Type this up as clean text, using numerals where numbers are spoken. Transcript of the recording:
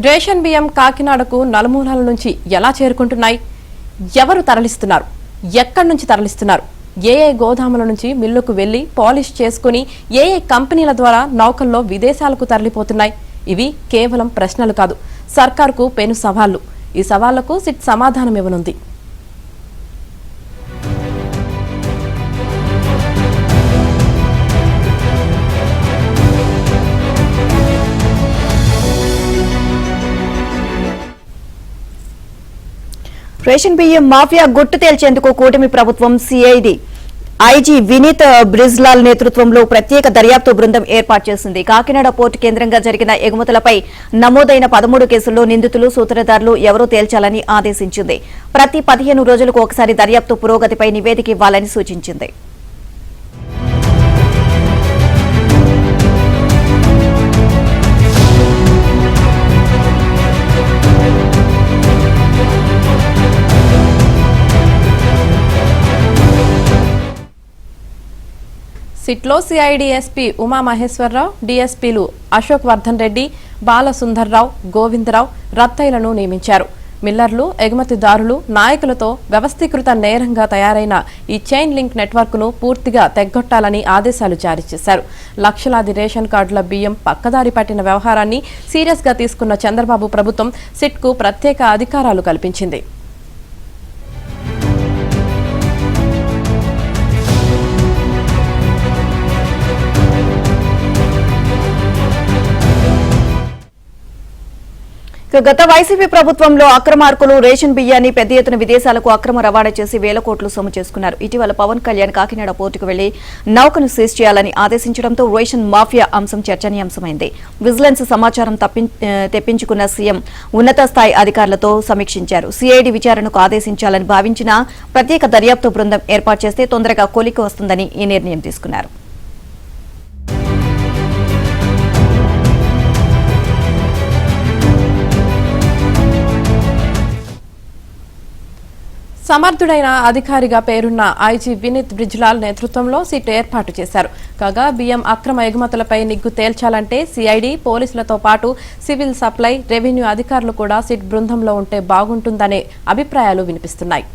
Ration బియ్యం కాకినాడకు నలుమూలల నుంచి ఎలా చేరుకుంటున్నాయి? ఎవరు తరలిస్తున్నారు? ఎక్కడి నుంచి తరలిస్తున్నారు? ఏ గోదాముల నుంచి మిల్లుకు వెళ్లి పాలిష్ చేసుకుని ఏ కంపెనీల ద్వారా నౌకల్లో విదేశాలకు తరలిపోతున్నాయి? ఇవి కేవలం ప్రశ్నలు కాదు, సర్కార్కు పెను సవాళ్లు. ఈ సవాళ్లకు సిట్ సమాధానం ఇవ్వనుంది. రేషన్ బియ్యం మాఫియా గుట్టు తేల్చేందుకు కూటమి ప్రభుత్వం సిఐడి ఐజీ వినీత్ బ్రిజ్లాల్ నేతృత్వంలో ప్రత్యేక దర్యాప్తు బృందం ఏర్పాటు చేసింది. కాకినాడ పోర్టు కేంద్రంగా జరిగిన ఎగుమతులపై నమోదైన 13 కేసుల్లో నిందితులు, సూత్రధారులు ఎవరో తేల్చాలని ఆదేశించింది. ప్రతి 15 రోజులకు ఒకసారి దర్యాప్తు పురోగతిపై నివేదిక ఇవ్వాలని సూచించింది. సిట్లో సిఐడి ఎస్పీ ఉమామహేశ్వరరావు, డీఎస్పీలు అశోక్ వర్ధన్ రెడ్డి, బాలసుందర్రావు, గోవిందరావు, రత్తయ్యలను నియమించారు. మిల్లర్లు, ఎగుమతిదారులు, నాయకులతో వ్యవస్థీకృత నేరంగా తయారైన ఈ చైన్ లింక్ నెట్వర్క్ను పూర్తిగా తెగ్గొట్టాలని ఆదేశాలు జారీ చేశారు. లక్షలాది రేషన్ కార్డుల బియ్యం పక్కదారి పట్టిన వ్యవహారాన్ని సీరియస్గా తీసుకున్న చంద్రబాబు ప్రభుత్వం సిట్కు ప్రత్యేక అధికారాలు కల్పించింది. గత వైసీపీ ప్రభుత్వంలో అక్రమార్కులు రేషన్ బియ్యాన్ని పెద్ద ఎత్తున విదేశాలకు అక్రమ రవాణా చేసి వేల కోట్లు సొమ్ము చేసుకున్నారు. ఇటీవల పవన్ కళ్యాణ్ కాకినాడ పోర్టుకు వెళ్లి నౌకను సీజ్ చేయాలని ఆదేశించడంతో రేషన్ మాఫియా అంశం చర్చనీయాంశమైంది. విజిలెన్స్ సమాచారం తెప్పించుకున్న సీఎం ఉన్నత స్థాయి అధికారులతో సమీక్షించారు. సిఐడి విచారణకు ఆదేశించాలని భావించిన ప్రత్యేక దర్యాప్తు బృందం ఏర్పాటు చేస్తే తొందరగా కొలికి వస్తుందని ఈ నిర్ణయం తీసుకున్నారు. సమర్థుడైన అధికారిగా పేరున్న ఐజీ వినీత్ బ్రిజ్లాల్ నేతృత్వంలో సిట్ ఏర్పాటు చేశారు. కాగా బియ్యం అక్రమ ఎగుమతులపై నిగ్గు తేల్చాలంటే సిఐడి, పోలీసులతో పాటు సివిల్ సప్లై, రెవెన్యూ అధికారులు కూడా సిట్ బృందంలో ఉంటే బాగుంటుందనే అభిప్రాయాలు వినిపిస్తున్నాయి.